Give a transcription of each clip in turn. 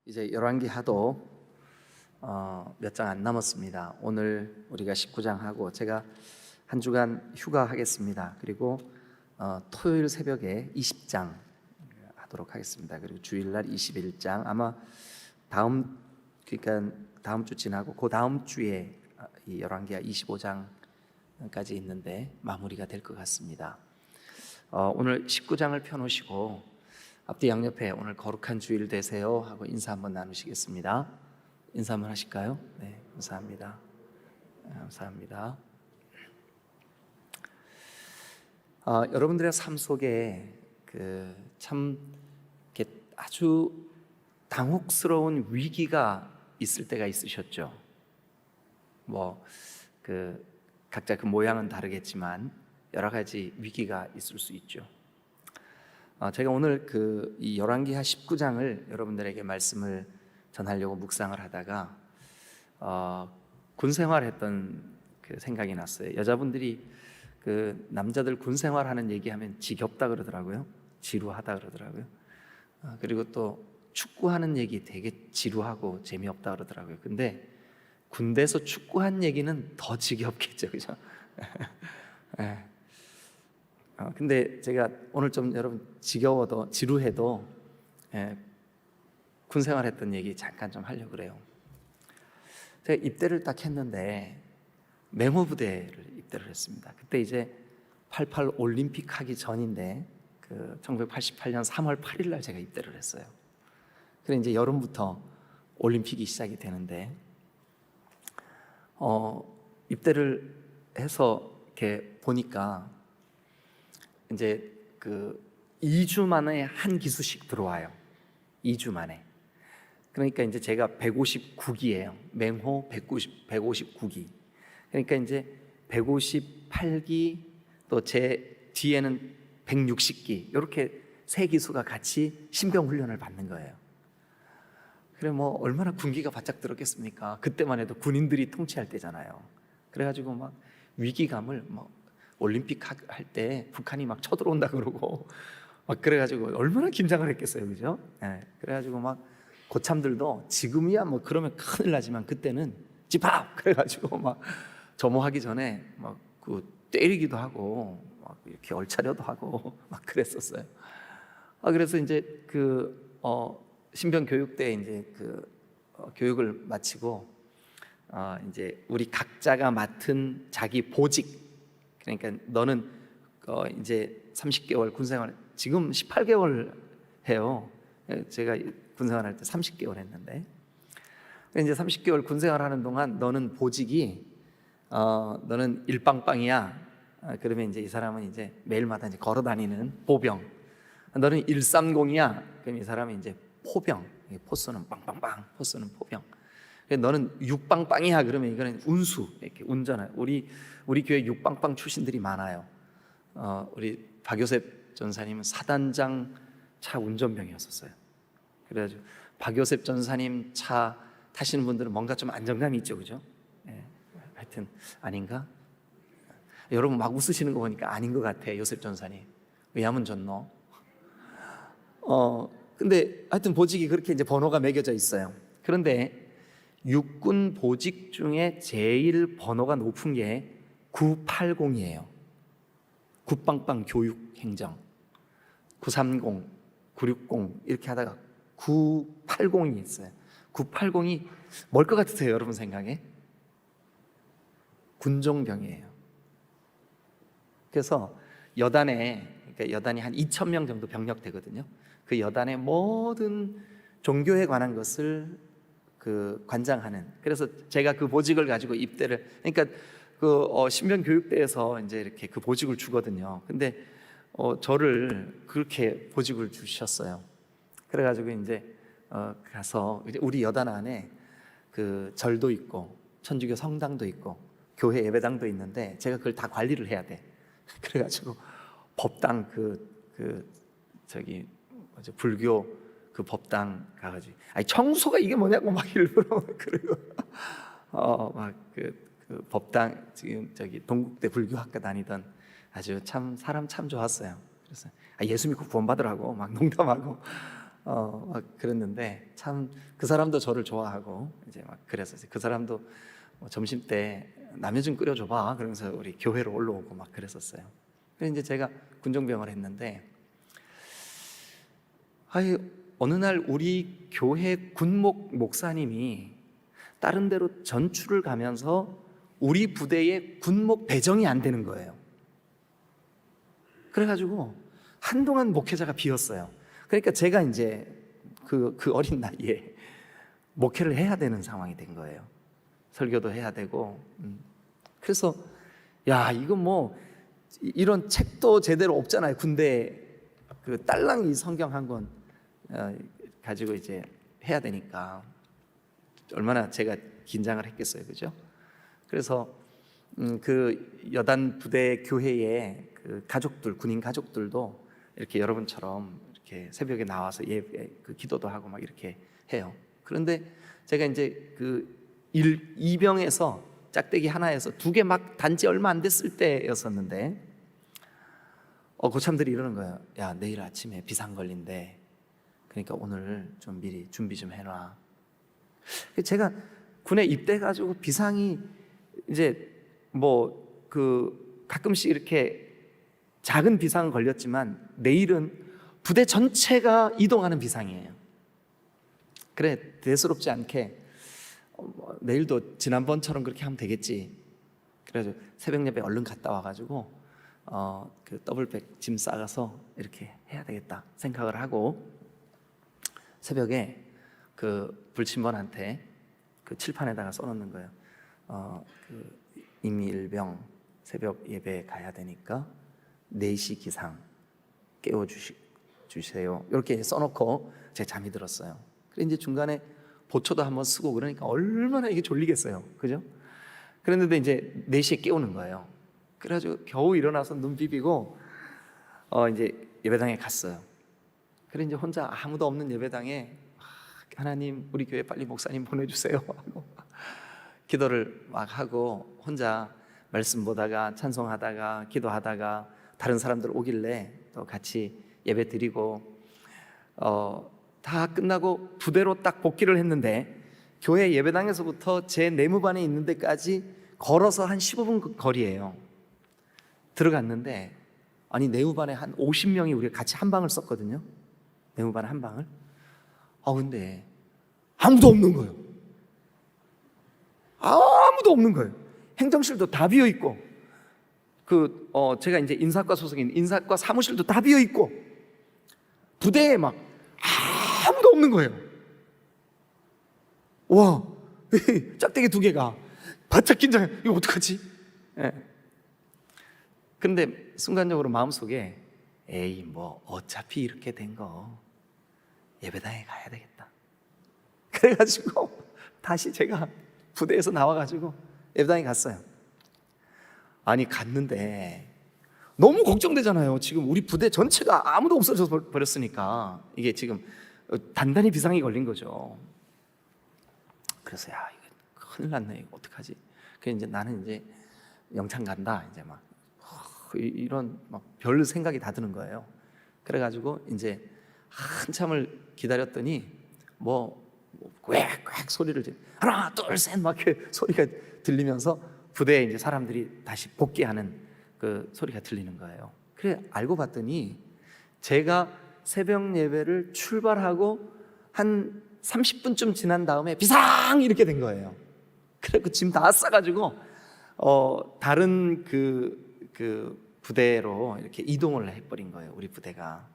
이제 열왕기하도 몇 장 안 남았습니다. 오늘 우리가 19장 하고 제가 한 주간 휴가하겠습니다. 그리고 토요일 새벽에 20장 하도록 하겠습니다. 그리고 주일날 21장 아마 다음 주 지나고 그 다음 주에 이 열왕기하 25장까지 있는데 마무리가 될 것 같습니다. 오늘 19장을 펴놓으시고 앞뒤 양옆에 오늘 거룩한 주일 되세요 하고 인사 한번 나누시겠습니다. 인사 한번 하실까요? 네, 감사합니다. 감사합니다. 여러분들의 삶 속에 참 아주 당혹스러운 위기가 있을 때가 있으셨죠. 각자 그 모양은 다르겠지만 여러 가지 위기가 있을 수 있죠. 제가 오늘 이 열왕기하 19장을 여러분들에게 말씀을 전하려고 묵상을 하다가 군 생활했던 그 생각이 났어요. 여자분들이 남자들 군 생활하는 얘기하면 지겹다 그러더라고요. 지루하다 그러더라고요. 그리고 또 축구하는 얘기 되게 지루하고 재미없다 그러더라고요. 근데 군대에서 축구한 얘기는 더 지겹겠죠, 그죠? 근데 제가 오늘 좀 여러분 지겨워도 지루해도 군 생활했던 얘기 잠깐 좀 하려고 그래요. 제가 입대를 딱 했는데 맹호부대를 입대를 했습니다. 그때 이제 88 올림픽 하기 전인데 1988년 3월 8일 날 제가 입대를 했어요. 그래 이제 여름부터 올림픽이 시작이 되는데 입대를 해서 이렇게 보니까 이제 2주 만에 한 기수씩 들어와요. 2주 만에. 그러니까 이제 제가 159기예요. 맹호 159기. 그러니까 이제 158기 또 제 뒤에는 160기 이렇게 세 기수가 같이 신병 훈련을 받는 거예요. 그래 얼마나 군기가 바짝 들었겠습니까? 그때만 해도 군인들이 통치할 때잖아요. 그래가지고 막 위기감을 올림픽 할 때 북한이 막 쳐들어온다 그러고 막 그래가지고 얼마나 긴장을 했겠어요, 그죠? 그래가지고 막 고참들도 지금이야 그러면 큰일 나지만 그때는 집합 그래가지고 막 점호하기 전에 때리기도 하고 막 이렇게 얼차려도 하고 막 그랬었어요. 그래서 이제 신병 교육 때 이제 교육을 마치고 이제 우리 각자가 맡은 자기 보직, 그러니까 너는 이제 30개월 군생활, 지금 18개월 해요. 제가 군생활 할 때 30개월 했는데 이제 30개월 군생활 하는 동안 너는 보직이 너는 일빵빵이야. 그러면 이제 이 사람은 이제 매일마다 이제 걸어 다니는 보병. 너는 130이야. 그럼 이 사람은 이제 포병. 포쏘는 빵빵빵, 포쏘는 포병. 너는 6빵빵이야. 그러면 이거는 운수, 이렇게 운전할. 우리 교회 6빵빵 출신들이 많아요. 우리 박요셉 전사님은 사단장 차 운전병이었었어요. 그래가지고 박요셉 전사님 차 타시는 분들은 뭔가 좀 안정감이 있죠, 그죠? 하여튼 아닌가? 여러분 막 웃으시는 거 보니까 아닌 것 같아, 요셉 전사님. 왜냐면 좋노? 근데 하여튼 보직이 그렇게 이제 번호가 매겨져 있어요. 그런데 육군 보직 중에 제일 번호가 높은 게 980이에요. 9빵빵 교육행정 930, 960 이렇게 하다가 980이 있어요. 980이 뭘 것 같으세요, 여러분 생각에? 군종병이에요. 그래서 그러니까 여단이 한 2,000명 정도 병력 되거든요. 그 여단의 모든 종교에 관한 것을 관장하는. 그래서 제가 그 보직을 가지고 입대를, 그러니까 신병 교육대에서 이제 이렇게 그 보직을 주거든요. 근데 저를 그렇게 보직을 주셨어요. 그래가지고 이제 가서 이제 우리 여단 안에 절도 있고 천주교 성당도 있고 교회 예배당도 있는데 제가 그걸 다 관리를 해야 돼. 그래가지고 법당 불교 법당 가가지고 청소가 이게 뭐냐고 막 일부러 그리고 법당 지금 동국대 불교학과 다니던 아주 참 사람 참 좋았어요. 그래서 예수 믿고 구원받으라고 막 농담하고 막 그랬는데 참 그 사람도 저를 좋아하고 이제 막 그래서 그 사람도 뭐 점심 때 라면 좀 끓여줘봐 그러면서 우리 교회로 올라오고 막 그랬었어요. 그래서 이제 제가 군종병을 했는데 어느 날 우리 교회 군목 목사님이 다른 데로 전출을 가면서 우리 부대에 군목 배정이 안 되는 거예요. 그래가지고 한동안 목회자가 비었어요. 그러니까 제가 이제 그 어린 나이에 목회를 해야 되는 상황이 된 거예요. 설교도 해야 되고. 그래서 야, 이거 뭐 이런 책도 제대로 없잖아요. 군대 그 딸랑이 성경 한 권 가지고 이제 해야 되니까 얼마나 제가 긴장을 했겠어요, 그죠? 그래서 그 여단 부대 교회에 그 가족들, 군인 가족들도 이렇게 여러분처럼 이렇게 새벽에 나와서 그 기도도 하고 막 이렇게 해요. 그런데 제가 이제 그 이병에서 짝대기 하나에서 2개 막 단지 얼마 안 됐을 때였었는데 고참들이 이러는 거예요. 야, 내일 아침에 비상 걸린대. 그러니까 오늘 좀 미리 준비 좀 해놔. 제가 군에 입대해가지고 비상이 이제 뭐 그 가끔씩 이렇게 작은 비상은 걸렸지만 내일은 부대 전체가 이동하는 비상이에요. 그래, 대수롭지 않게 내일도 지난번처럼 그렇게 하면 되겠지. 그래서 새벽 예배 얼른 갔다 와가지고 그 더블백 짐 싸가서 이렇게 해야 되겠다 생각을 하고 새벽에 그 불침번한테 그 칠판에다가 써놓는 거예요. 그 임일병 새벽 예배 가야 되니까 4시 기상 깨워주세요. 이렇게 써놓고 제가 잠이 들었어요. 그래 이제 중간에 보초도 한번 쓰고 그러니까 얼마나 이게 졸리겠어요, 그죠? 그랬는데 이제 4시에 깨우는 거예요. 그래가지고 겨우 일어나서 눈 비비고 이제 예배당에 갔어요. 그래 이제 혼자 아무도 없는 예배당에 하나님 우리 교회 빨리 목사님 보내주세요 하고 기도를 막 하고 혼자 말씀 보다가 찬송하다가 기도하다가 다른 사람들 오길래 또 같이 예배 드리고 다 끝나고 부대로 딱 복귀를 했는데 교회 예배당에서부터 제 내무반에 있는 데까지 걸어서 한 15분 거리예요. 들어갔는데 아니 내무반에 한 50명이 우리가 같이 한 방을 썼거든요. 내무반 한 방을. 근데 아무도 없는 거예요. 아무도 없는 거예요. 행정실도 다 비어 있고 제가 이제 인사과 소속인 인사과 사무실도 다 비어 있고 부대에 막 아무도 없는 거예요. 와, 짝대기 2개가 바짝 긴장해. 이거 어떡하지? 예. 근데 순간적으로 마음속에 에이 뭐 어차피 이렇게 된 거 예배당에 가야 되겠다. 그래가지고 다시 제가 부대에서 나와가지고 예배당에 갔어요. 아니 갔는데 너무 걱정되잖아요. 지금 우리 부대 전체가 아무도 없어져 버렸으니까 이게 지금 단단히 비상이 걸린 거죠. 그래서 야 이거 큰일 났네. 이거 어떡하지? 그래서 이제 나는 이제 영창 간다. 이제 막 이런 막 별 생각이 다 드는 거예요. 그래가지고 이제 한참을 기다렸더니 꽥꽥 소리를 하나 둘 셋 막 소리가 들리면서 부대에 이제 사람들이 다시 복귀하는 그 소리가 들리는 거예요. 그래 알고 봤더니 제가 새벽 예배를 출발하고 한 30분쯤 지난 다음에 비상 이렇게 된 거예요. 그래서 짐 다 싸가지고 다른 그 부대로 이렇게 이동을 해버린 거예요. 우리 부대가.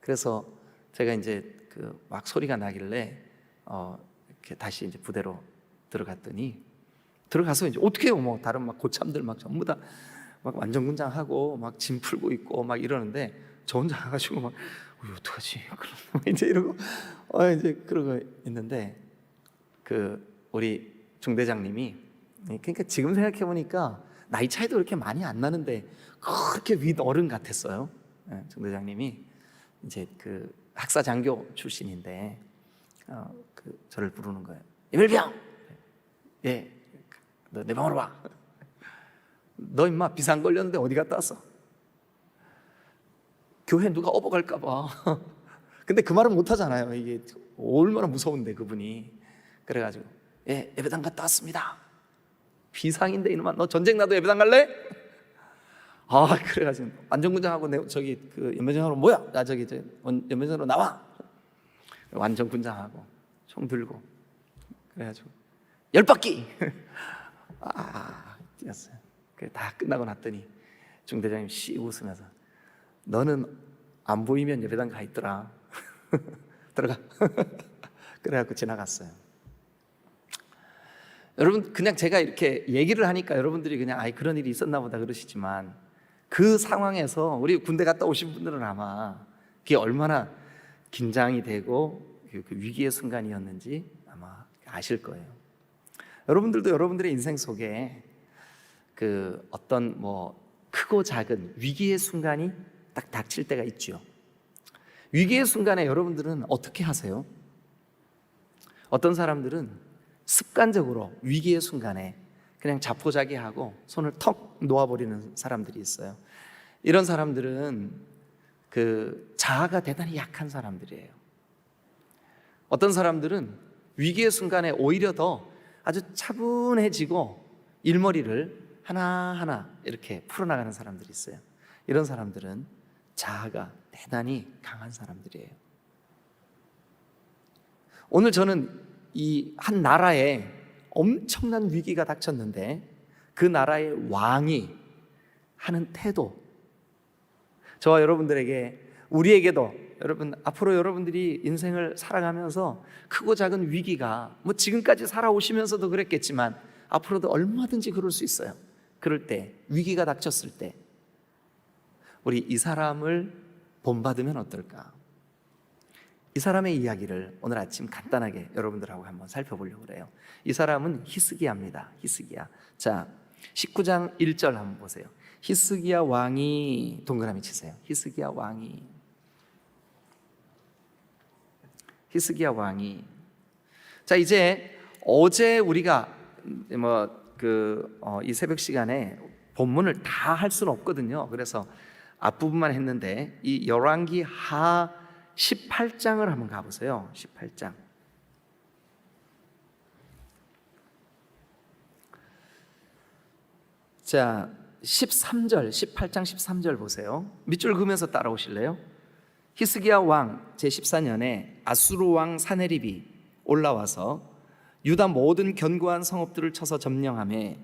그래서 제가 이제 막 소리가 나길래 이렇게 다시 이제 부대로 들어가서 이제 어떻게 해요? 뭐 다른 막 고참들 막 전부 다 막 완전군장하고 막 짐 풀고 있고 막 이러는데 저 혼자 가가지고 막 어떡하지? 이제 이러고 이제 그러고 있는데 우리 중대장님이 그러니까 지금 생각해 보니까 나이 차이도 그렇게 많이 안 나는데 그렇게 윗 어른 같았어요. 중대장님이 이제 학사장교 출신인데 저를 부르는 거예요. 임일병, 예, 너 내 방으로 와. 너 임마 비상 걸렸는데 어디 갔다 왔어? 교회 누가 업어갈까 봐 근데 그 말은 못 하잖아요. 이게 얼마나 무서운데 그분이. 그래가지고 예배당 갔다 왔습니다. 비상인데 이놈아, 너 전쟁 나도 예배당 갈래? 그래가지고 완전군장하고 저기 그 연변장으로 뭐야? 저기 연변장으로 나와. 완전군장하고 총 들고 그래가지고 10바퀴 뛰었어요. 다 끝나고 났더니 중대장님 씩 웃으면서 너는 안 보이면 예배당 가 있더라. 들어가. 그래갖고 지나갔어요. 여러분, 그냥 제가 이렇게 얘기를 하니까 여러분들이 그냥 그런 일이 있었나 보다 그러시지만, 그 상황에서 우리 군대 갔다 오신 분들은 아마 그게 얼마나 긴장이 되고 그 위기의 순간이었는지 아마 아실 거예요. 여러분들도 여러분들의 인생 속에 그 어떤 크고 작은 위기의 순간이 딱 닥칠 때가 있죠. 위기의 순간에 여러분들은 어떻게 하세요? 어떤 사람들은 습관적으로 위기의 순간에 그냥 자포자기하고 손을 턱 놓아버리는 사람들이 있어요. 이런 사람들은 그 자아가 대단히 약한 사람들이에요. 어떤 사람들은 위기의 순간에 오히려 더 아주 차분해지고 일머리를 하나하나 이렇게 풀어나가는 사람들이 있어요. 이런 사람들은 자아가 대단히 강한 사람들이에요. 오늘 저는 이 한 나라에 엄청난 위기가 닥쳤는데 그 나라의 왕이 하는 태도, 저와 여러분들에게, 우리에게도, 여러분 앞으로 여러분들이 인생을 살아가면서 크고 작은 위기가 지금까지 살아오시면서도 그랬겠지만 앞으로도 얼마든지 그럴 수 있어요. 그럴 때, 위기가 닥쳤을 때 우리 이 사람을 본받으면 어떨까? 이 사람의 이야기를 오늘 아침 간단하게 여러분들하고 한번 살펴보려고 그래요. 이 사람은 히스기야입니다. 히스기야. 자, 19장 1절 한번 보세요. 히스기야 왕이, 동그라미 치세요. 히스기야 왕이. 히스기야 왕이. 자, 이제 어제 우리가 이 새벽 시간에 본문을 다 할 수는 없거든요. 그래서 앞부분만 했는데 이 열왕기 하 18장을 한번 가보세요. 18장. 자, 13절, 18장 13절 보세요. 밑줄 그으면서 따라오실래요? 히스기야 왕 제14년에 아수르 왕 사네립이 올라와서 유다 모든 견고한 성읍들을 쳐서 점령하며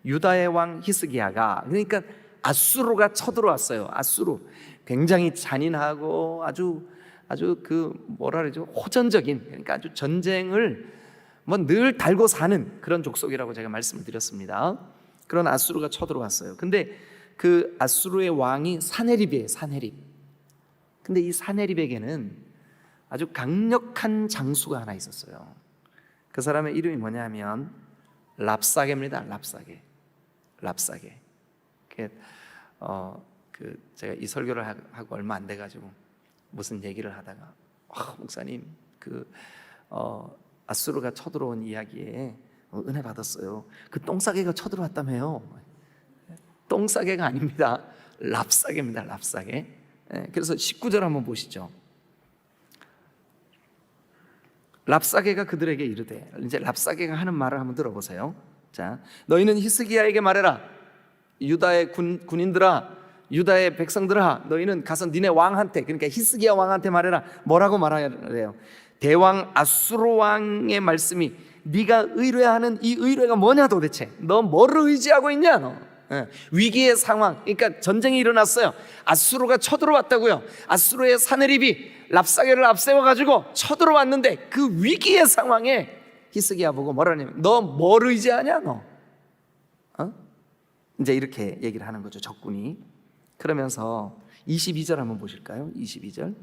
유다의 왕 히스기야가, 그러니까 아수르가 쳐들어왔어요. 아수르 굉장히 잔인하고 아주 그 호전적인, 그러니까 아주 전쟁을 늘 달고 사는 그런 족속이라고 제가 말씀을 드렸습니다. 그런 아수르가 쳐들어왔어요. 근데 그 아수르의 왕이 사네립이에요. 사네립. 근데 이 사네립에게는 아주 강력한 장수가 하나 있었어요. 그 사람의 이름이 뭐냐면 랍사게입니다. 랍사게. 랍사게. 제가 이 설교를 하고 얼마 안 돼가지고 무슨 얘기를 하다가 목사님 아수르가 쳐들어온 이야기에 은혜 받았어요. 그 똥싸개가 쳐들어왔다며요. 똥싸개가 아닙니다. 랍싸개입니다. 랍싸개. 그래서 19절 한번 보시죠. 랍사게가 그들에게 이르되, 이제 랍사게가 하는 말을 한번 들어보세요. 자, 너희는 히스기야에게 말해라. 유다의 군인들아, 유다의 백성들아, 너희는 가서 니네 왕한테, 그러니까 히스기야 왕한테 말해라. 뭐라고 말하래요? 대왕 아수르 왕의 말씀이 네가 의뢰하는 이 의뢰가 뭐냐 도대체? 너 뭐를 의지하고 있냐 너? 위기의 상황, 그러니까 전쟁이 일어났어요. 아수르가 쳐들어왔다고요. 아수르의 사네립이 랍사게를 앞세워가지고 쳐들어왔는데 그 위기의 상황에 히스기야 보고 뭐라냐면 너 뭘 의지하냐 너? 이제 이렇게 얘기를 하는 거죠, 적군이. 그러면서 22절 한번 보실까요? 22절.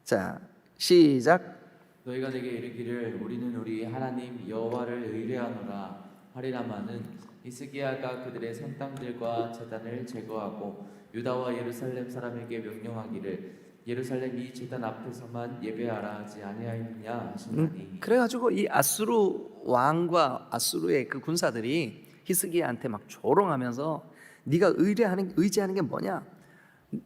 자, 시작. 너희가 내게 이르기를 우리는 우리 하나님 여호와를 의뢰하노라 하리라마는 히스기야가 그들의 산당들과 제단을 제거하고 유다와 예루살렘 사람에게 명령하기를 예루살렘 이 제단 앞에서만 예배하라 하지 아니하였느냐 하시나니. 그래가지고 이 아수르 왕과 아수르의 그 군사들이 히스기야한테 막 조롱하면서 네가 의지하는 게 뭐냐?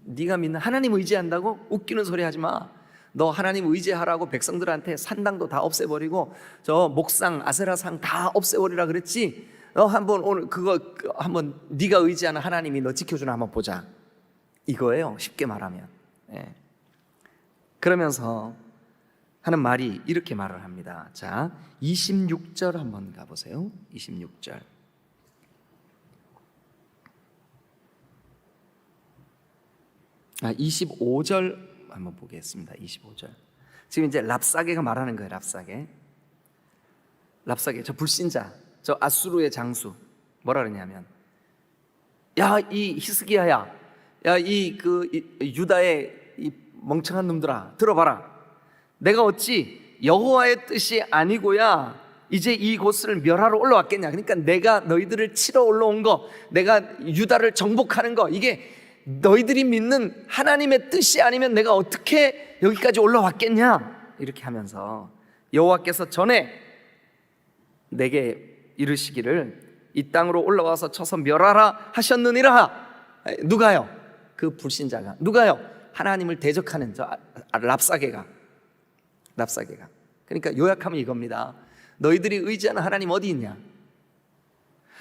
네가 믿는 하나님 의지한다고? 웃기는 소리 하지 마. 너 하나님 의지하라고 백성들한테 산당도 다 없애버리고 저 목상 아세라상 다 없애버리라 그랬지. 너 한번 오늘 그거 한번 네가 의지하는 하나님이 너 지켜주나 한번 보자, 이거예요, 쉽게 말하면. 예. 그러면서 하는 말이 이렇게 말을 합니다. 자, 26절 한번 가보세요. 26절. 아, 25절 한번 보겠습니다. 25절. 지금 이제 랍사게가 말하는 거예요. 랍사게, 저 불신자, 저 아수르의 장수 뭐라 그러냐면, 야, 이 히스기야야, 야, 이 유다의 이 멍청한 놈들아, 들어봐라. 내가 어찌 여호와의 뜻이 아니고야 이제 이곳을 멸하러 올라왔겠냐. 그러니까 내가 너희들을 치러 올라온 거, 내가 유다를 정복하는 거, 이게 너희들이 믿는 하나님의 뜻이 아니면 내가 어떻게 여기까지 올라왔겠냐, 이렇게 하면서 여호와께서 전에 내게 이르시기를 이 땅으로 올라와서 쳐서 멸하라 하셨느니라. 누가요? 그 불신자가. 누가요? 하나님을 대적하는 저 랍사게가. 그러니까 요약하면 이겁니다. 너희들이 의지하는 하나님 어디 있냐?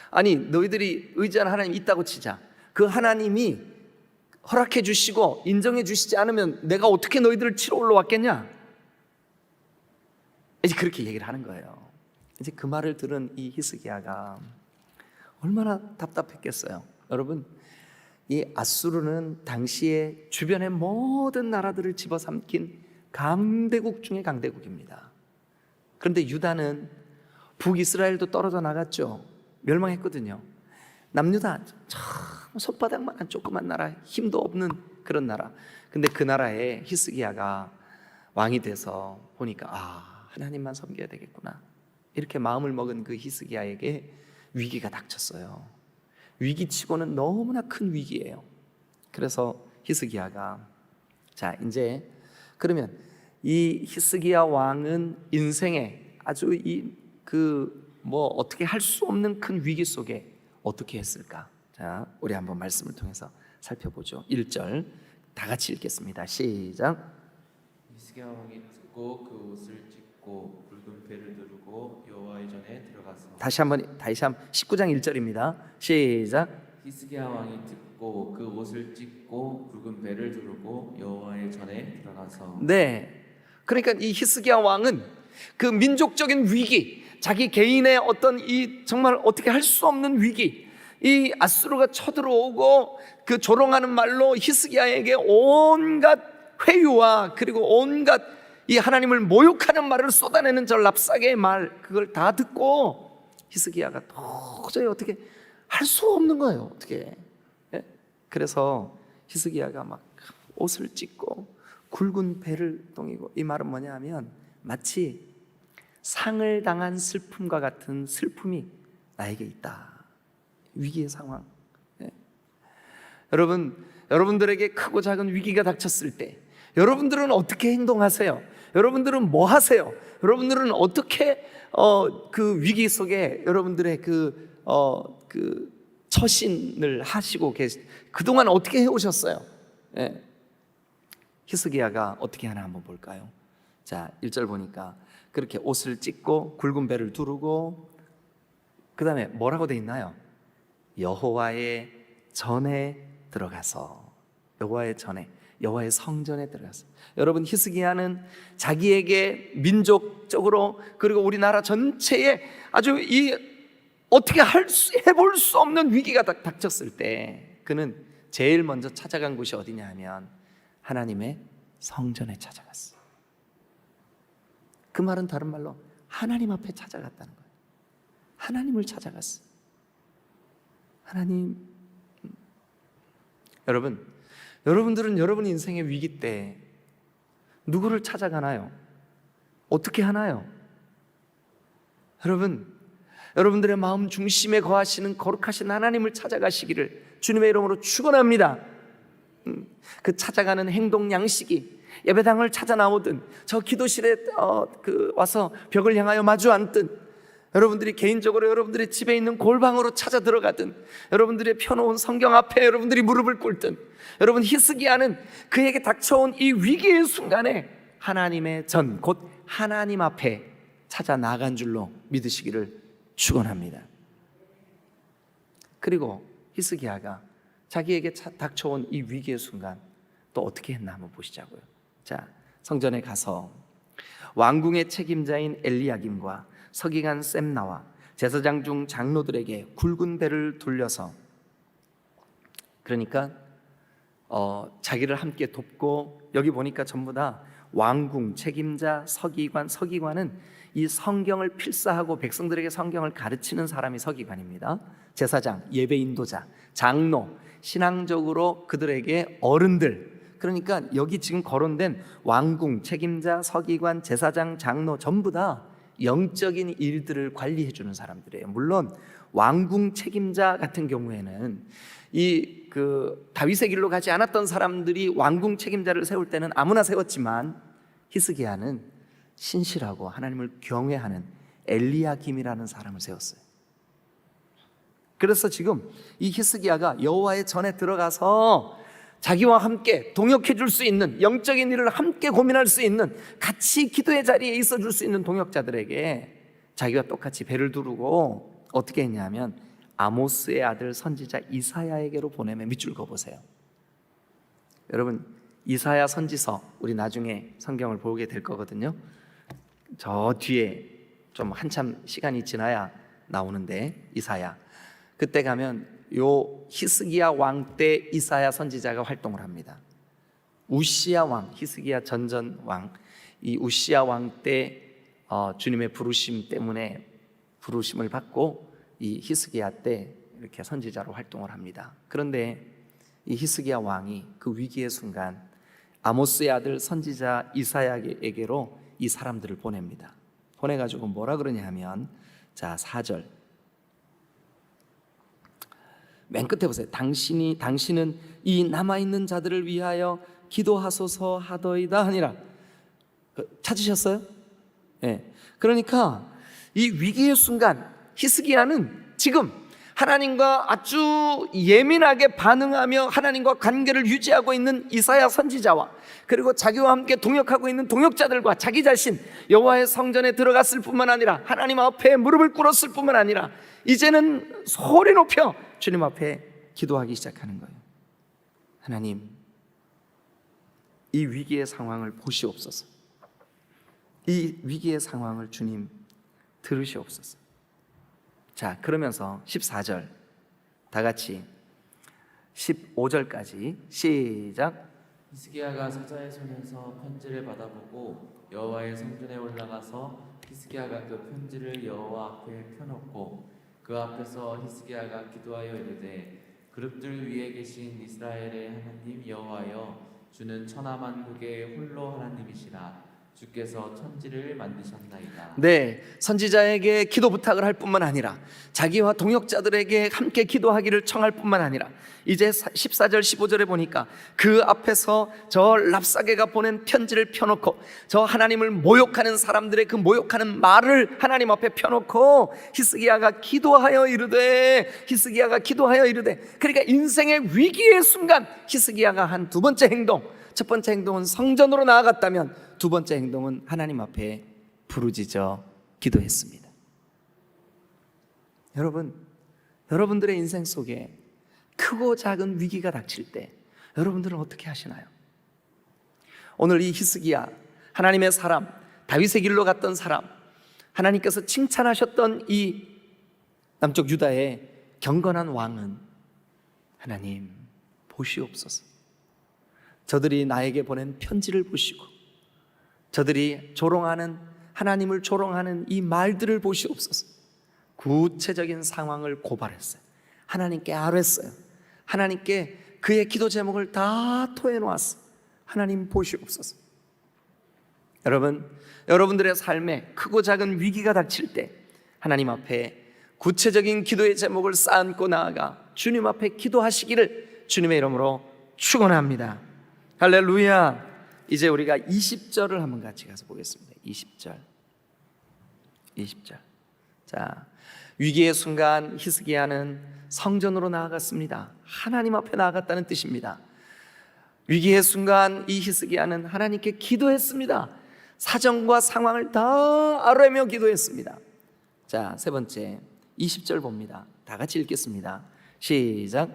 아니, 너희들이 의지하는 하나님 있다고 치자. 그 하나님이 허락해 주시고 인정해 주시지 않으면 내가 어떻게 너희들을 치러 올라왔겠냐? 이제 그렇게 얘기를 하는 거예요. 이제 그 말을 들은 이 히스기야가 얼마나 답답했겠어요. 여러분, 이 아수르는 당시에 주변의 모든 나라들을 집어삼킨 강대국 중에 강대국입니다. 그런데 유다는 북이스라엘도 떨어져 나갔죠. 멸망했거든요. 남유다 참 손바닥만한 조그만 나라, 힘도 없는 그런 나라. 근데 그 나라에 히스기야가 왕이 돼서 보니까 하나님만 섬겨야 되겠구나, 이렇게 마음을 먹은 그 히스기야에게 위기가 닥쳤어요. 위기치고는 너무나 큰 위기예요. 그래서 히스기야가, 자, 이제 그러면 이 히스기야 왕은 인생에 아주 어떻게 할 수 없는 큰 위기 속에 어떻게 했을까? 자, 우리 한번 말씀을 통해서 살펴보죠. 1절 다 같이 읽겠습니다. 시작. 히스기야 왕이 듣고 그 옷을 찢고 붉은 배를 두르고 여호와의 전에 들어가서. 다시 한번 19장 1절입니다. 시작. 히스기야 왕이 듣고 그 옷을 찢고 붉은 배를 두르고 여호와의 전에 들어가서. 네, 그러니까 이 히스기야 왕은 그 민족적인 위기, 자기 개인의 어떤 이 정말 어떻게 할 수 없는 위기, 이 아수르가 쳐들어오고 그 조롱하는 말로 히스기야에게 온갖 회유와 그리고 온갖 이 하나님을 모욕하는 말을 쏟아내는 저 랍사게의 말, 그걸 다 듣고 히스기야가 도저히 어떻게 할 수 없는 거예요. 어떻게. 그래서 히스기야가 막 옷을 찢고 굵은 배를 동이고, 이 말은 뭐냐 하면 마치 상을 당한 슬픔과 같은 슬픔이 나에게 있다. 위기의 상황. 여러분들에게 크고 작은 위기가 닥쳤을 때 여러분들은 어떻게 행동하세요? 여러분들은 뭐 하세요? 여러분들은 어떻게 그 위기 속에 여러분들의 그 처신을 하시고 그동안 어떻게 해오셨어요? 히스기야가 어떻게 하나 한번 볼까요? 자, 1절 보니까 그렇게 옷을 찢고 굵은 배를 두르고, 그 다음에 뭐라고 돼 있나요? 여호와의 전에 들어가서, 여호와의 전에, 여호와의 성전에 들어가서. 여러분, 히스기야는 자기에게 민족적으로 그리고 우리나라 전체에 아주 어떻게 해볼 수 없는 위기가 닥쳤을 때 그는 제일 먼저 찾아간 곳이 어디냐 하면 하나님의 성전에 찾아갔어요. 그 말은 다른 말로 하나님 앞에 찾아갔다는 거예요. 하나님을 찾아갔어요. 하나님. 여러분들은 여러분 인생의 위기 때 누구를 찾아가나요? 어떻게 하나요? 여러분들의 마음 중심에 거하시는 거룩하신 하나님을 찾아가시기를 주님의 이름으로 축원합니다. 그 찾아가는 행동 양식이 예배당을 찾아 나오든 저 기도실에 와서 벽을 향하여 마주 앉든, 여러분들이 개인적으로 여러분들의 집에 있는 골방으로 찾아 들어가든, 여러분들의 펴놓은 성경 앞에 여러분들이 무릎을 꿇든, 여러분 히스기야는 그에게 닥쳐온 이 위기의 순간에 하나님의 전, 곧 하나님 앞에 찾아 나간 줄로 믿으시기를 축원합니다. 그리고 히스기야가 자기에게 닥쳐온 이 위기의 순간 또 어떻게 했나 한번 보시자고요. 자, 성전에 가서 왕궁의 책임자인 엘리야김과 서기관 셈나와 제사장 중 장로들에게 굵은 배를 돌려서, 그러니까 자기를 함께 돕고, 여기 보니까 전부 다 왕궁 책임자, 서기관은 이 성경을 필사하고 백성들에게 성경을 가르치는 사람이 서기관입니다. 제사장, 예배 인도자, 장로, 신앙적으로 그들에게 어른들, 그러니까 여기 지금 거론된 왕궁 책임자, 서기관, 제사장, 장로 전부 다 영적인 일들을 관리해 주는 사람들이에요. 물론 왕궁 책임자 같은 경우에는 다윗의 길로 가지 않았던 사람들이 왕궁 책임자를 세울 때는 아무나 세웠지만, 히스기야는 신실하고 하나님을 경외하는 엘리야김이라는 사람을 세웠어요. 그래서 지금 이 히스기야가 여호와의 전에 들어가서 자기와 함께 동역해 줄 수 있는, 영적인 일을 함께 고민할 수 있는, 같이 기도의 자리에 있어 줄 수 있는 동역자들에게 자기가 똑같이 배를 두르고 어떻게 했냐면 아모스의 아들 선지자 이사야에게로 보내며 밑줄 그어보세요. 여러분, 이사야 선지서 우리 나중에 성경을 보게 될 거거든요. 저 뒤에 좀 한참 시간이 지나야 나오는데, 이사야, 그때 가면 요 히스기야 왕 때 이사야 선지자가 활동을 합니다. 우시야 왕, 히스기야 전전 왕, 이 우시야 왕 때 주님의 부르심 때문에 부르심을 받고 이 히스기야 때 이렇게 선지자로 활동을 합니다. 그런데 이 히스기야 왕이 그 위기의 순간 아모스의 아들 선지자 이사야에게로 이 사람들을 보냅니다. 보내가지고 뭐라 그러냐 하면, 자 4절 맨 끝에 보세요. 당신은 이 남아있는 자들을 위하여 기도하소서 하더이다 하니라. 찾으셨어요? 네. 그러니까 이 위기의 순간 히스기야는 지금 하나님과 아주 예민하게 반응하며 하나님과 관계를 유지하고 있는 이사야 선지자와, 그리고 자기와 함께 동역하고 있는 동역자들과 자기 자신, 여호와의 성전에 들어갔을 뿐만 아니라 하나님 앞에 무릎을 꿇었을 뿐만 아니라 이제는 소리 높여 주님 앞에 기도하기 시작하는 거예요. 하나님, 이 위기의 상황을 보시옵소서. 이 위기의 상황을 주님 들으시옵소서. 자, 그러면서 14절 다 같이 15절까지 시작. 히스기야가 사자의 손에서 편지를 받아보고 여호와의 성전에 올라가서 히스기야가 그 편지를 여호와 앞에 펴놓고 그 앞에서 히스기야가 기도하여 이르되, 그룹들 위에 계신 이스라엘의 하나님 여호와여, 주는 천하만국의 홀로 하나님이시라. 주께서 천지를 만드셨나이다. 네, 선지자에게 기도 부탁을 할 뿐만 아니라 자기와 동역자들에게 함께 기도하기를 청할 뿐만 아니라 이제 14절 15절에 보니까 그 앞에서 저 랍사게가 보낸 편지를 펴놓고 저 하나님을 모욕하는 사람들의 그 모욕하는 말을 하나님 앞에 펴놓고 히스기야가 기도하여 이르되, 그러니까 인생의 위기의 순간 히스기야가 한 두 번째 행동, 첫 번째 행동은 성전으로 나아갔다면 두 번째 행동은 하나님 앞에 부르짖어 기도했습니다. 여러분들의 인생 속에 크고 작은 위기가 닥칠 때 여러분들은 어떻게 하시나요? 오늘 이 히스기야, 하나님의 사람, 다윗의 길로 갔던 사람, 하나님께서 칭찬하셨던 이 남쪽 유다의 경건한 왕은, 하나님 보시옵소서. 저들이 나에게 보낸 편지를 보시고 저들이 하나님을 조롱하는 이 말들을 보시옵소서. 구체적인 상황을 고발했어요. 하나님께 아뢰었어요. 하나님께 그의 기도 제목을 다 토해놓았어요. 하나님 보시옵소서. 여러분들의 삶에 크고 작은 위기가 닥칠 때 하나님 앞에 구체적인 기도의 제목을 쌓고 나아가 주님 앞에 기도하시기를 주님의 이름으로 축원합니다. 할렐루야. 이제 우리가 20절을 한번 같이 가서 보겠습니다. 20절. 자, 위기의 순간 히스기야는 성전으로 나아갔습니다. 하나님 앞에 나아갔다는 뜻입니다. 위기의 순간 이 히스기야는 하나님께 기도했습니다. 사정과 상황을 다 알아며 기도했습니다. 자, 세 번째 20절 봅니다. 다 같이 읽겠습니다. 시작.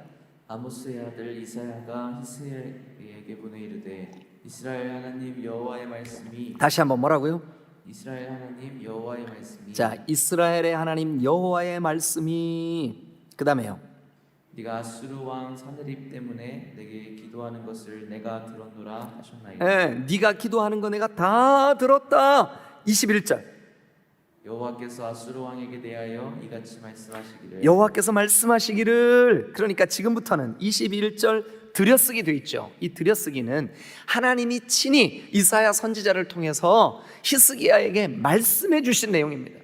아모스의 아들 이사야가 히스기야에게 보내 이르되 이스라엘 하나님 여호와의 말씀이 다시 한번 뭐라고요? 이스라엘 하나님 여호와의 말씀이 자, 이스라엘의 하나님 여호와의 말씀이 그 다음에요. 네가 아수르 왕 사느립 때문에 내게 기도하는 것을 내가 들었노라 하셨나이다. 네가 기도하는 거 내가 다 들었다. 21절. 여호와께서 아수르 왕에게 대하여 이같이 말씀하시기를 여호와께서 말씀하시기를, 그러니까 지금부터는 21절 들여쓰기 돼 있죠. 이 들여쓰기는 하나님이 친히 이사야 선지자를 통해서 히스기야에게 말씀해 주신 내용입니다.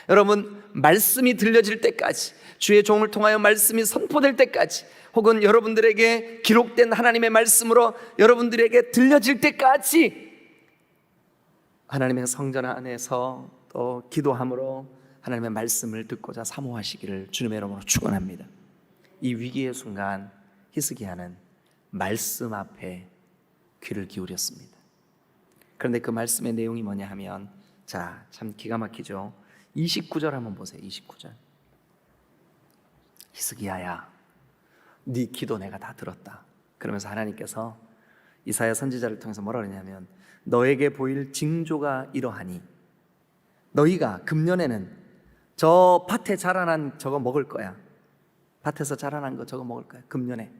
여러분, 말씀이 들려질 때까지, 주의 종을 통하여 말씀이 선포될 때까지, 혹은 여러분들에게 기록된 하나님의 말씀으로 여러분들에게 들려질 때까지 하나님의 성전 안에서 또 기도함으로 하나님의 말씀을 듣고자 사모하시기를 주님의 이름으로 축원합니다. 이 위기의 순간 히스기야는 말씀 앞에 귀를 기울였습니다. 그런데 그 말씀의 내용이 뭐냐 하면, 자, 참 기가 막히죠. 29절 한번 보세요. 29절. 히스기야야, 네 기도 내가 다 들었다. 그러면서 하나님께서 이사야 선지자를 통해서 뭐라 그러냐면, 너에게 보일 징조가 이러하니 너희가 금년에는 저 밭에 자라난 저거 먹을 거야. 밭에서 자라난 거 저거 먹을 거야, 금년에.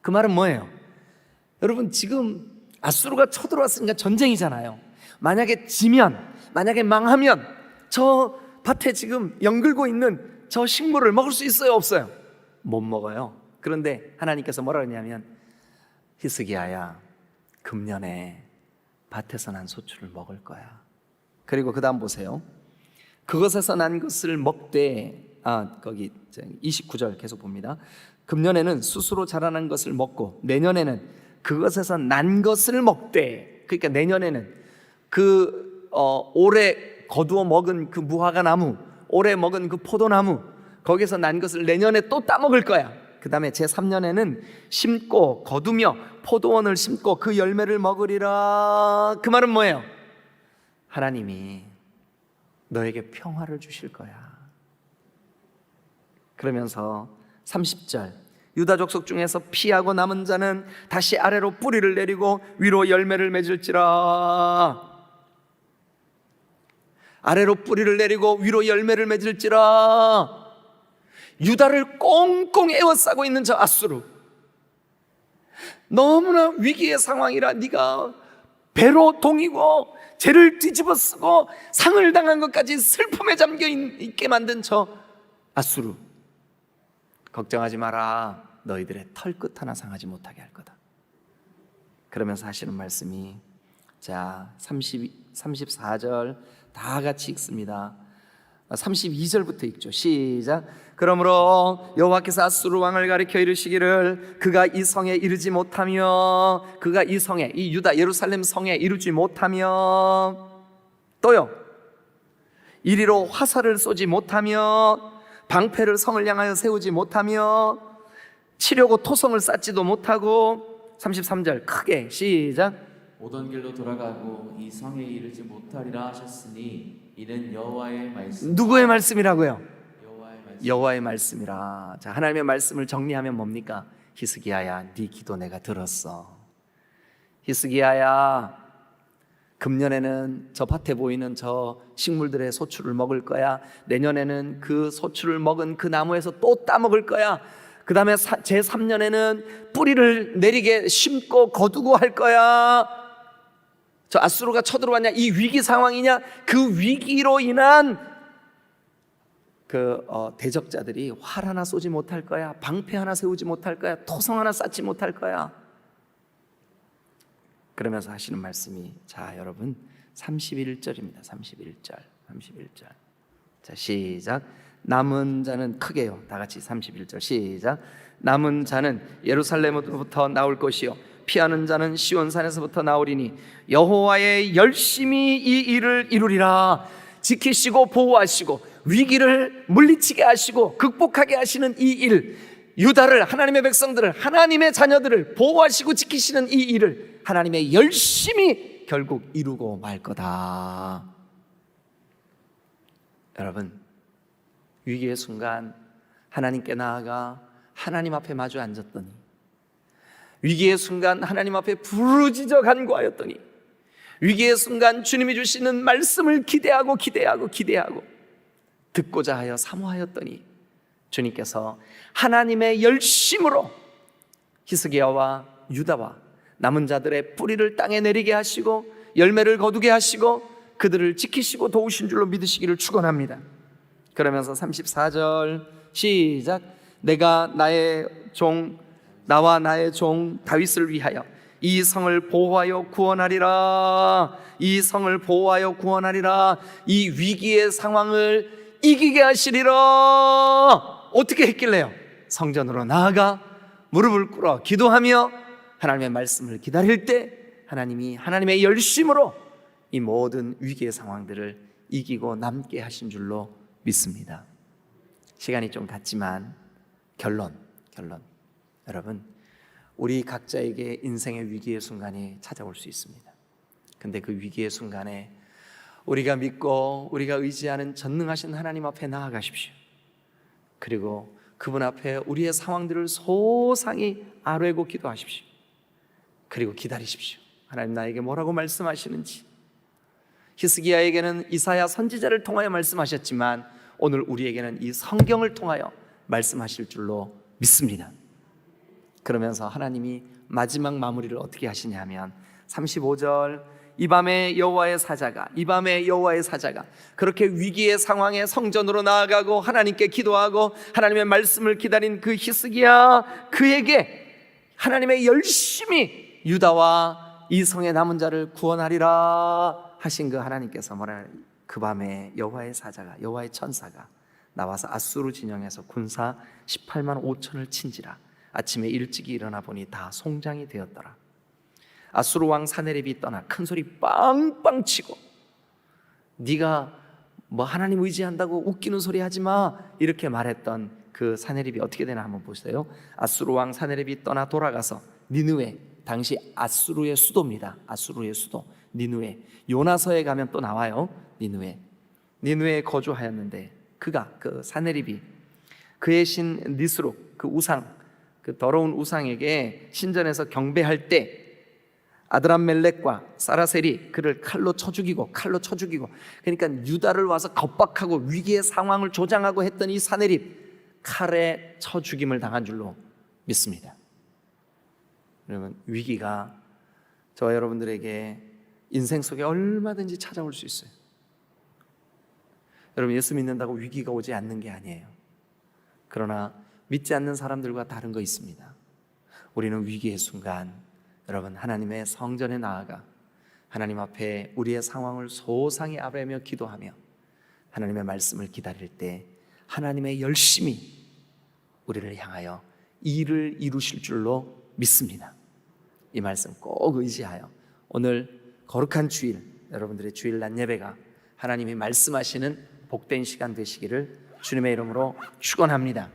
그 말은 뭐예요? 여러분, 지금 아수르가 쳐들어왔으니까 전쟁이잖아요. 만약에 지면, 만약에 망하면 저 밭에 지금 연글고 있는 저 식물을 먹을 수 있어요, 없어요? 못 먹어요. 그런데 하나님께서 뭐라 그러냐면, 히스기야야, 금년에 밭에서 난 소출을 먹을 거야. 그리고 그 다음 보세요. 그것에서 난 것을 먹되, 거기 29절 계속 봅니다. 금년에는 스스로 자라난 것을 먹고 내년에는 그것에서 난 것을 먹되, 그러니까 내년에는 올해 거두어 먹은 그 무화과 나무, 올해 먹은 그 포도나무, 거기서 난 것을 내년에 또 따먹을 거야. 그 다음에 제3년에는 심고 거두며 포도원을 심고 그 열매를 먹으리라. 그 말은 뭐예요? 하나님이 너에게 평화를 주실 거야. 그러면서 30절, 유다 족속 중에서 피하고 남은 자는 다시 아래로 뿌리를 내리고 위로 열매를 맺을지라. 아래로 뿌리를 내리고 위로 열매를 맺을지라. 유다를 꽁꽁 에워싸고 있는 저 아수르, 너무나 위기의 상황이라 네가 배로 동이고 죄를 뒤집어 쓰고 상을 당한 것까지 슬픔에 잠겨 있게 만든 저 아수르, 걱정하지 마라. 너희들의 털끝 하나 상하지 못하게 할 거다. 그러면서 하시는 말씀이, 자, 34절 다 같이 읽습니다. 32절부터 읽죠. 시작. 그러므로 여호와께서 아수르 왕을 가리켜 이르시기를, 그가 이 성에 이르지 못하며, 그가 이 성에, 이 유다 예루살렘 성에 이르지 못하며, 또요 이리로 화살을 쏘지 못하며, 방패를 성을 향하여 세우지 못하며, 치려고 토성을 쌓지도 못하고, 33절 크게 시작. 오던 길로 돌아가고 이 성에 이르지 못하리라 하셨으니 이는 여호와의 말씀. 누구의 말씀이라고요? 여호와의 말씀. 여호와의 말씀이라. 자, 하나님의 말씀을 정리하면 뭡니까? 히스기야야, 네 기도 내가 들었어. 히스기야야, 금년에는 저 밭에 보이는 저 식물들의 소출을 먹을 거야. 내년에는 그 소출을 먹은 그 나무에서 또 따먹을 거야. 그 다음에 제3년에는 뿌리를 내리게 심고 거두고 할 거야. 저 아수르가 쳐들어왔냐, 이 위기 상황이냐, 그 위기로 인한 대적자들이 활 하나 쏘지 못할 거야. 방패 하나 세우지 못할 거야. 토성 하나 쌓지 못할 거야. 그러면서 하시는 말씀이, 자, 여러분 31절입니다. 31절. 자, 시작. 남은 자는, 크게요, 다 같이 31절 시작. 남은 자는 예루살렘으로부터 나올 것이요 피하는 자는 시온산에서부터 나오리니 여호와의 열심히 이 일을 이루리라. 지키시고 보호하시고 위기를 물리치게 하시고 극복하게 하시는 이 일, 유다를, 하나님의 백성들을, 하나님의 자녀들을 보호하시고 지키시는 이 일을 하나님의 열심히 결국 이루고 말 거다. 여러분, 위기의 순간 하나님께 나아가 하나님 앞에 마주 앉았더니, 위기의 순간 하나님 앞에 부르짖어 간구하였더니, 위기의 순간 주님이 주시는 말씀을 기대하고 듣고자 하여 사모하였더니 주님께서 하나님의 열심으로 히스기야와 유다와 남은 자들의 뿌리를 땅에 내리게 하시고 열매를 거두게 하시고 그들을 지키시고 도우신 줄로 믿으시기를 축원합니다. 그러면서 34절 시작. 내가 나와 나의 종 다윗을 위하여 이 성을 보호하여 구원하리라. 이 성을 보호하여 구원하리라. 이 위기의 상황을 이기게 하시리라. 어떻게 했길래요? 성전으로 나아가 무릎을 꿇어 기도하며 하나님의 말씀을 기다릴 때 하나님이 하나님의 열심으로 이 모든 위기의 상황들을 이기고 남게 하신 줄로 믿습니다. 시간이 좀 갔지만 결론. 여러분, 우리 각자에게 인생의 위기의 순간이 찾아올 수 있습니다. 근데 그 위기의 순간에 우리가 믿고 우리가 의지하는 전능하신 하나님 앞에 나아가십시오. 그리고 그분 앞에 우리의 상황들을 소상히 아뢰고 기도하십시오. 그리고 기다리십시오. 하나님 나에게 뭐라고 말씀하시는지. 히스기야에게는 이사야 선지자를 통하여 말씀하셨지만 오늘 우리에게는 이 성경을 통하여 말씀하실 줄로 믿습니다. 그러면서 하나님이 마지막 마무리를 어떻게 하시냐면 35절 이 밤에 여호와의 사자가 그렇게 위기의 상황에 성전으로 나아가고 하나님께 기도하고 하나님의 말씀을 기다린 그 히스기야 그에게 하나님의 열심히 유다와 이 성의 남은 자를 구원하리라 하신 그 하나님께서 뭐라 그 밤에 여호와의 사자가 여호와의 천사가 나와서 아수르 진영에서 군사 18만 5천을 친지라. 아침에 일찍이 일어나 보니 다 송장이 되었더라. 아수르 왕 사네립이 떠나 큰 소리 빵빵 치고 네가 뭐 하나님 의지한다고 웃기는 소리 하지 마 이렇게 말했던 그 사네립이 어떻게 되나 한번 보세요. 아수르 왕 사네립이 떠나 돌아가서 니느웨, 당시 아수르의 수도입니다. 아수르의 수도 니느웨. 요나서에 가면 또 나와요. 니느웨에 거주하였는데 그가 그 사네립이 그의 신 니스룩 그 우상 그 더러운 우상에게 신전에서 경배할 때 아드람멜렉과 사라셀이 그를 칼로 쳐 죽이고 그러니까 유다를 와서 겁박하고 위기의 상황을 조장하고 했던 이 사네립 칼에 쳐 죽임을 당한 줄로 믿습니다. 여러분, 위기가 저와 여러분들에게 인생 속에 얼마든지 찾아올 수 있어요. 여러분, 예수 믿는다고 위기가 오지 않는 게 아니에요. 그러나 믿지 않는 사람들과 다른 거 있습니다. 우리는 위기의 순간 여러분 하나님의 성전에 나아가 하나님 앞에 우리의 상황을 소상히 아뢰며 기도하며 하나님의 말씀을 기다릴 때 하나님의 열심히 우리를 향하여 일을 이루실 줄로 믿습니다. 이 말씀 꼭 의지하여 오늘 거룩한 주일 여러분들의 주일 낮 예배가 하나님이 말씀하시는 복된 시간 되시기를 주님의 이름으로 축원합니다.